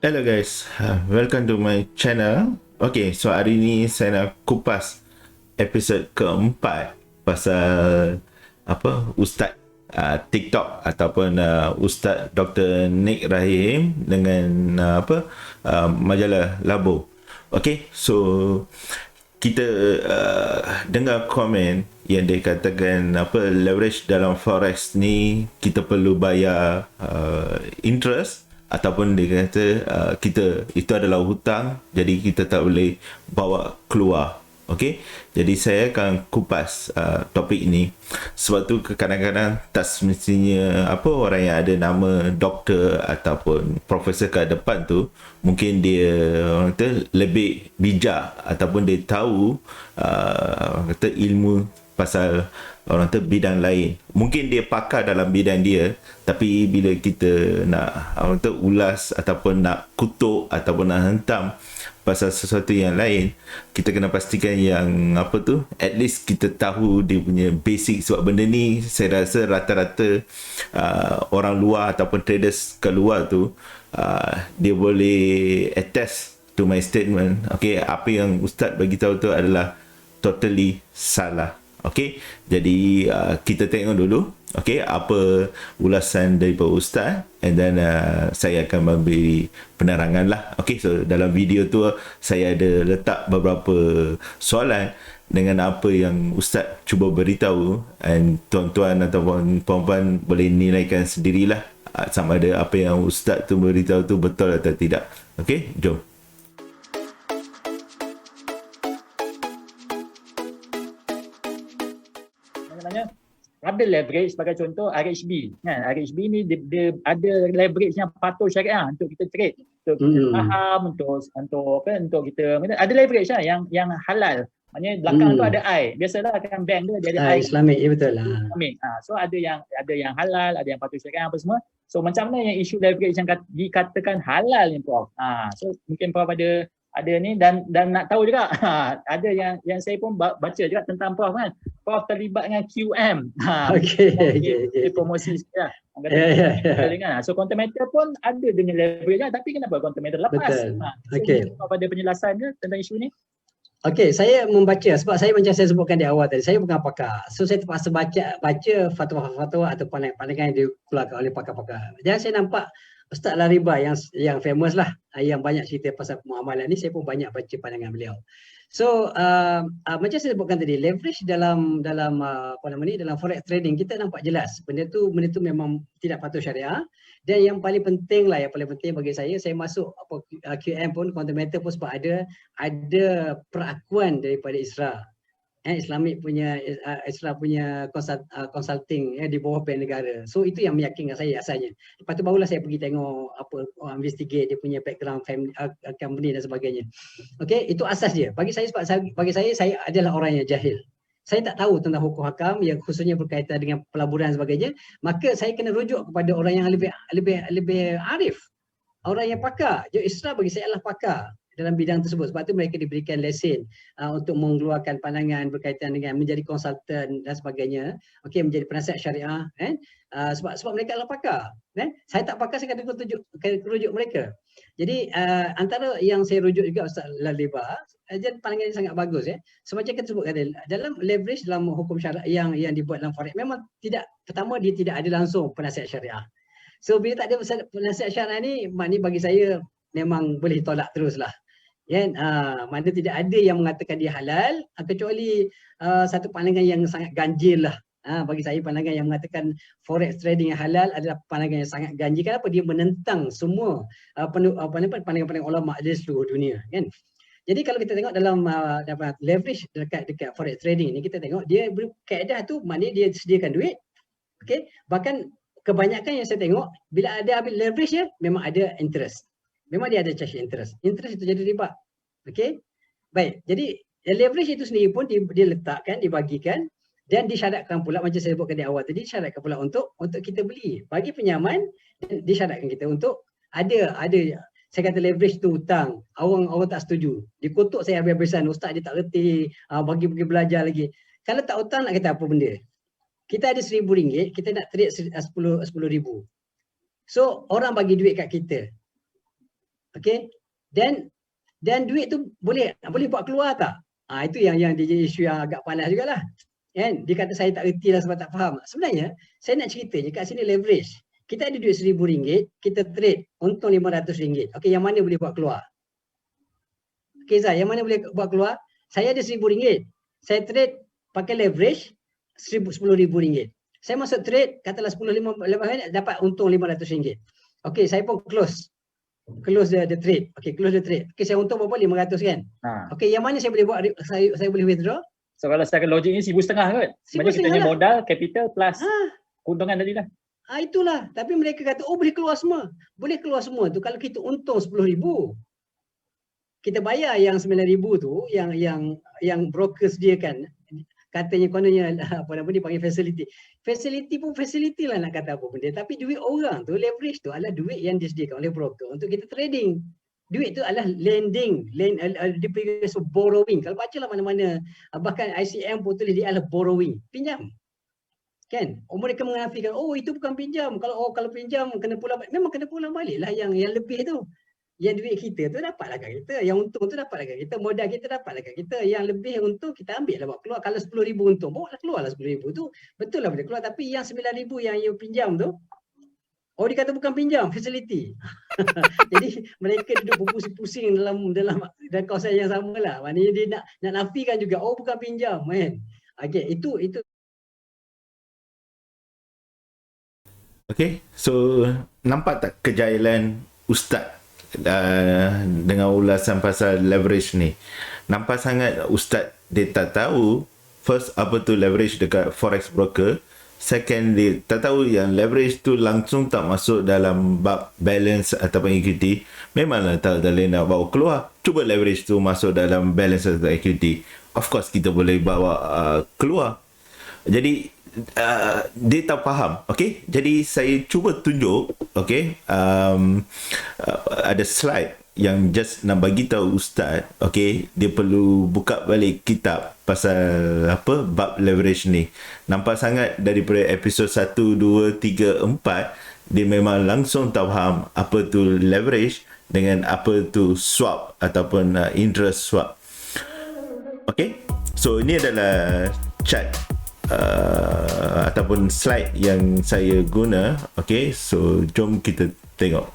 Hello guys, welcome to my channel. Okay, so hari ni saya nak kupas episod keempat pasal Ustaz TikTok ataupun Ustaz Dr. Nick Rahim dengan majalah Labo. Okay, so kita dengar komen yang dia katakan leverage dalam forex ni kita perlu bayar interest, ataupun dia kata kita itu adalah hutang, jadi kita tak boleh bawa keluar. Okey, jadi saya akan kupas topik ini sebab tu kadang-kadang tak semestinya orang yang ada nama doktor ataupun profesor kat depan tu mungkin dia orang kata lebih bijak ataupun dia tahu orang kata ilmu pasal orang kata bidang lain. Mungkin dia pakar dalam bidang dia, tapi bila kita nak orang kata ulas ataupun nak kutuk ataupun nak hentam pasal sesuatu yang lain, kita kena pastikan yang at least kita tahu dia punya basic. Sebab benda ni saya rasa rata-rata orang luar ataupun traders kat luar tu dia boleh attest to my statement. Okay, apa yang Ustaz bagi tahu tu adalah totally salah. Okey, jadi kita tengok dulu apa ulasan daripada Ustaz, and then saya akan memberi penerangan lah. Okey, so dalam video tu saya ada letak beberapa soalan dengan apa yang Ustaz cuba beritahu, and tuan-tuan ataupun puan-puan boleh nilaikan sendirilah sama ada apa yang Ustaz tu beritahu tu betul atau tidak. Okey, jom. Ada leverage sebagai contoh RHB kan. RHB ni dia ada leverage yang patuh syariah untuk kita trade, untuk kita faham, untuk kita ada leverage lah yang halal. Maknanya belakang tu ada I. Biasalah kan bank tu dia ada I Islamik, ya betul lah. Islamik. So ada yang halal, ada yang patuh syariah apa semua. So macam mana yang isu leverage yang dikatakan halal ni Prof? So mungkin Prof ada ni dan nak tahu juga ada yang saya pun baca juga tentang Prof kan. Prof terlibat dengan QM. Okey. Promosi sikit lah. Yeah. So Quantum-Meter pun ada dengan leverage lah, tapi kenapa Quantum-Meter lepas? Okey. Prof ada penjelasan ke tentang isu ni? Okey, saya membaca sebab saya macam saya sebutkan di awal tadi, saya bukan pakar. So saya terpaksa baca fatwa-fatwa atau pandangan yang dikeluarkan oleh pakar-pakar. Dan saya nampak Ustaz Lariba yang famous lah, yang banyak cerita pasal muamalah ni, saya pun banyak baca pandangan beliau. So macam saya sebutkan tadi, leverage dalam dalam forex trading kita nampak jelas benda tu memang tidak patuh syariah. Dan yang paling penting bagi saya masuk QM pun, Quantum-Meter pun, sebab ada perakuan daripada ISRA, Islamik punya consulting di bawah Bank Negara. So itu yang meyakinkan saya asalnya. Lepas tu barulah saya pergi tengok investigate dia punya background family, company dan sebagainya. Okey, itu asas dia. Bagi saya saya adalah orang yang jahil. Saya tak tahu tentang hukum hakam yang khususnya berkaitan dengan pelaburan dan sebagainya, maka saya kena rujuk kepada orang yang lebih arif, orang yang pakar. Jadi ISRA bagi saya adalah pakar dalam bidang tersebut. Sebab tu mereka diberikan lesen untuk mengeluarkan pandangan berkaitan dengan menjadi konsultan dan sebagainya. Okey, menjadi penasihat syariah kan. Sebab mereka adalah pakar. Saya tak pakar, saya kena rujuk mereka. Jadi antara yang saya rujuk juga Ustaz Laliba, jadi pandangan ini sangat bagus ya. Semacam kita sebutkan dalam leverage dalam hukum syariah yang dibuat dalam forex, memang pertama dia tidak ada langsung penasihat syariah. So bila tak ada penasihat syariah ni, maknanya bagi saya memang boleh tolak teruslah. Mana tidak ada yang mengatakan dia halal, kecuali satu pandangan yang sangat ganjil lah. Bagi saya pandangan yang mengatakan forex trading yang halal adalah pandangan yang sangat ganjil. Kenapa? Dia menentang semua pandangan-pandangan ulama di seluruh dunia kan. Jadi kalau kita tengok dalam leverage dekat forex trading ni, kita tengok dia kaedah tu, maknanya dia sediakan duit. Okey, bahkan kebanyakan yang saya tengok bila ada ambil leverage dia memang ada interest. Memang dia ada charge interest. Interest itu jadi riba. Okey. Baik. Jadi leverage itu sendiri pun dia letakkan, dibagikan dan disyaratkan pula, macam saya sebutkan di awal tadi, disyaratkan pula untuk kita beli. Bagi penyaman, disyaratkan kita untuk ada saya kata leverage tu hutang. Orang tak setuju. Dikutuk saya habis-habisan. Ustaz dia tak reti, bagi belajar lagi. Kalau tak hutang nak kata apa benda? Kita ada RM1,000, kita nak trade 10,000. So orang bagi duit kat kita. Okay, dan duit tu boleh buat keluar tak? Itu yang jadi isu yang agak panas jugalah. Kan? Dia kata saya tak erti lah sebab tak faham. Sebenarnya saya nak cerita je kat sini leverage. Kita ada duit RM1,000, kita trade untung RM500. Okey, yang mana boleh buat keluar? Okey Zai, yang mana boleh buat keluar? Saya ada RM1,000. Saya trade pakai leverage RM10,000. Saya masuk trade katalah 10-15 minit dapat untung RM500. Okey, saya pun close the trade. Okey, close the trade. Okey, saya untung berapa? RM500 kan? Okey, yang mana saya boleh buat, saya boleh withdraw? So kalau secara logik ni RM1,500 kot. Sebenarnya kita punya modal, capital plus keuntungan tadi lah. Itulah. Tapi mereka kata, boleh keluar semua. Boleh keluar semua tu kalau kita untung RM10,000. Kita bayar yang RM9,000 tu, yang broker sediakan. Katanya kononnya apa nama dia panggil facility. Facility pun facility lah nak kata apa benda. Tapi duit orang tu, leverage tu adalah duit yang disediakan oleh broker untuk kita trading. Duit tu adalah lending, dia panggil borrowing. Kalau bacalah mana-mana, bahkan ICM pun tulis dia adalah borrowing, pinjam. Kan? Mereka menafikan, itu bukan pinjam. Kalau pinjam kena pulang balik. Memang kena pulang balik lah yang lebih tu. Yang duit kita tu dapatlah kat kita. Yang untung tu dapatlah kat kita. Modal kita dapatlah kat kita. Yang lebih untung kita ambil lah buat keluar. Kalau RM10,000 untung, bawa keluarlah RM10,000 tu. Betul lah boleh keluar. Tapi yang RM9,000 yang you pinjam tu, dia kata bukan pinjam, facility. Jadi mereka duduk berpusing-pusing dalam kawasan yang sama lah. Maknanya dia nak nafikan juga, bukan pinjam kan. Okay, itu. Okay, so nampak tak kejayaan Ustaz dengan ulasan pasal leverage ni? Nampak sangat Ustaz dia tak tahu first apa tu leverage dekat forex broker. Second, dia tak tahu yang leverage tu langsung tak masuk dalam bab balance ataupun equity. Memanglah tak boleh nak bawa keluar. Cuba leverage tu masuk dalam balance atau equity. Of course kita boleh bawa keluar. Jadi dia tak faham. Okay, jadi saya cuba tunjuk. Okay, ada slide yang just nak bagi tahu Ustaz, okay, dia perlu buka balik kitab pasal apa bab leverage ni. Nampak sangat daripada episod 1, 2, 3, 4 dia memang langsung tak faham apa tu leverage dengan apa tu swap ataupun interest swap. Okay, so ini adalah chart ataupun slide yang saya guna. Okay, so jom kita tengok.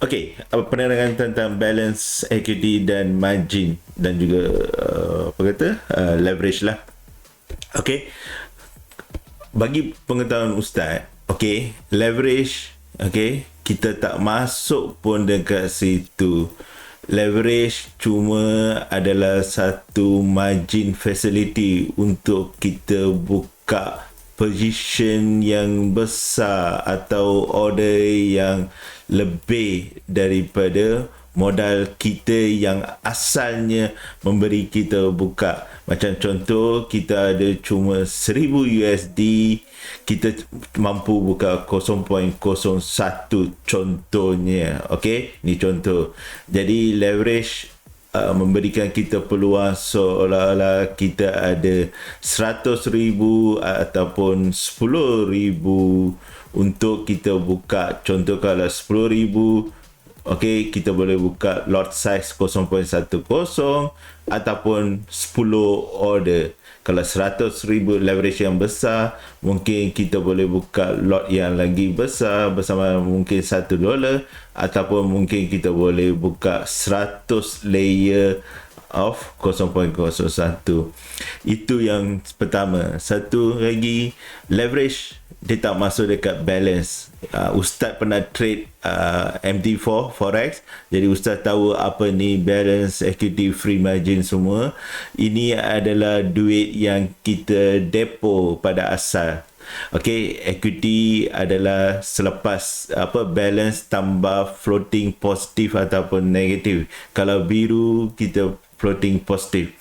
Okey, penerangan tentang balance, equity dan margin dan juga leverage lah. Okey. Bagi pengetahuan Ustaz, okey, leverage, okey, kita tak masuk pun dekat situ. Leverage cuma adalah satu margin facility untuk kita buka position yang besar atau order yang lebih daripada modal kita yang asalnya memberi kita buka. Macam contoh, kita ada cuma $1,000 kita mampu buka 0.01 contohnya. Okey, ni contoh. Jadi leverage memberikan kita peluang seolah-olah kita ada 100,000 ataupun 10,000 untuk kita buka. Contoh kalau 10,000, okey, kita boleh buka lot size 0.10 ataupun 10 order. Kalau 100,000 leverage yang besar, mungkin kita boleh buka lot yang lagi besar bersama mungkin $1 ataupun mungkin kita boleh buka 100 layer of 0.01. Itu yang pertama. Satu lagi, leverage dia tak masuk dekat balance. Ustaz pernah trade MT4 forex, jadi Ustaz tahu apa ni balance, equity, free margin semua. Ini adalah duit yang kita depo pada asal. Okey, equity adalah selepas balance tambah floating positif ataupun negatif. Kalau biru kita floating positif.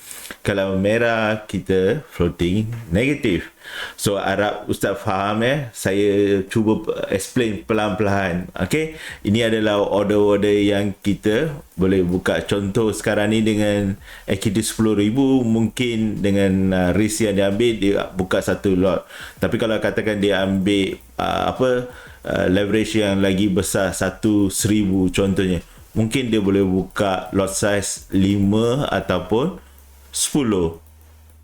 Kalau merah kita floating negatif. So harap Ustaz faham ya. Saya cuba explain pelan-pelan. Okey, ini adalah order-order yang kita boleh buka. Contoh sekarang ni dengan equity 10,000, mungkin dengan risk yang dia ambil, dia buka satu lot. Tapi kalau katakan dia ambil leverage yang lagi besar 1,000 contohnya, mungkin dia boleh buka lot size 5 ataupun 10.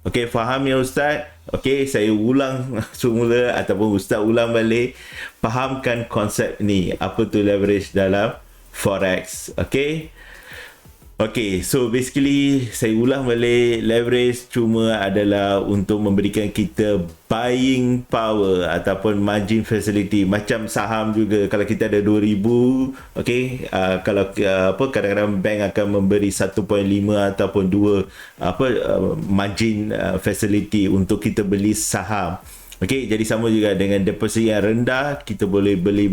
Okey, faham ya Ustaz? Okey, saya ulang semula ataupun Ustaz ulang balik. Fahamkan konsep ni, apa tu leverage dalam forex. Okey. Okay, so basically saya ulang balik, leverage cuma adalah untuk memberikan kita buying power ataupun margin facility, macam saham juga. Kalau kita ada 2,000, okay, kalau kadang-kadang bank akan memberi 1.5 ataupun 2 margin facility untuk kita beli saham. Okay, jadi sama juga dengan deposit yang rendah, kita boleh beli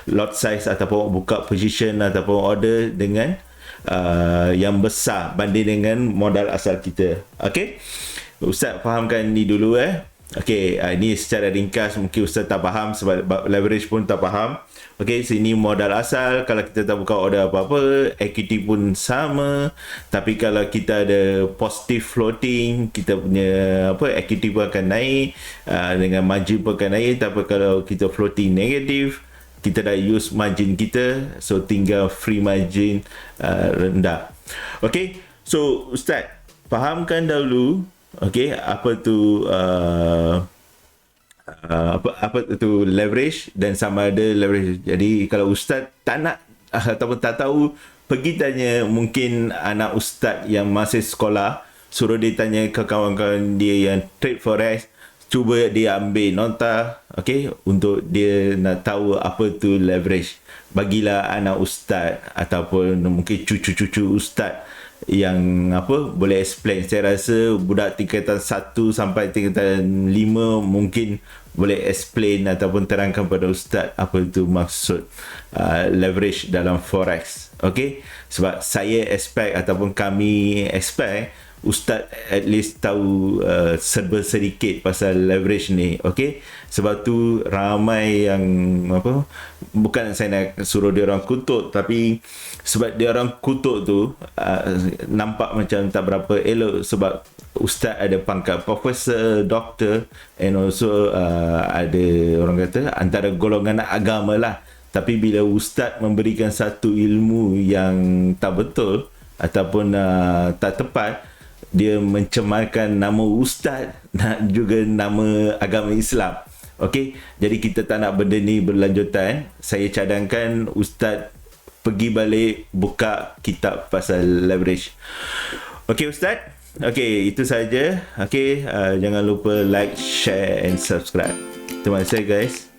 lot size ataupun buka position ataupun order dengan yang besar banding dengan modal asal kita. Okey, Ustaz fahamkan ni dulu Okey, ini secara ringkas, mungkin Ustaz tak faham sebab leverage pun tak faham. Okey, sini modal asal, kalau kita tak buka order apa-apa, equity pun sama. Tapi kalau kita ada positive floating, kita punya equity pun akan naik, dengan margin pun akan naik. Tapi kalau kita floating negatif, kita dah use margin kita, so tinggal free margin rendah. Okay, so Ustaz fahamkan dahulu, okay, apa tu leverage dan sama ada leverage. Jadi kalau Ustaz tak nak ataupun tak tahu, pergi tanya mungkin anak Ustaz yang masih sekolah, suruh dia tanya ke kawan-kawan dia yang trade forex, cuba dia ambil nota, okay, untuk dia nak tahu apa tu leverage. Bagilah anak Ustaz ataupun mungkin cucu-cucu Ustaz yang boleh explain. Saya rasa budak tingkatan 1 sampai tingkatan 5 mungkin boleh explain ataupun terangkan pada Ustaz apa itu maksud leverage dalam forex. Okay, sebab saya expect ataupun kami expect Ustaz at least tahu serba sedikit pasal leverage ni. Okay, sebab tu ramai yang bukan saya nak suruh dia orang kutuk, tapi sebab dia orang kutuk tu nampak macam tak berapa elok, sebab Ustaz ada pangkat profesor, doktor, and also ada orang kata antara golongan agama lah. Tapi bila Ustaz memberikan satu ilmu yang tak betul ataupun tak tepat, dia mencemarkan nama Ustaz dan juga nama agama Islam. Okey, jadi kita tak nak benda ni berlanjutan. Saya cadangkan Ustaz pergi balik buka kitab pasal leverage. Okey Ustaz. Okey, itu saja. Okey, jangan lupa like, share and subscribe. Terima kasih guys.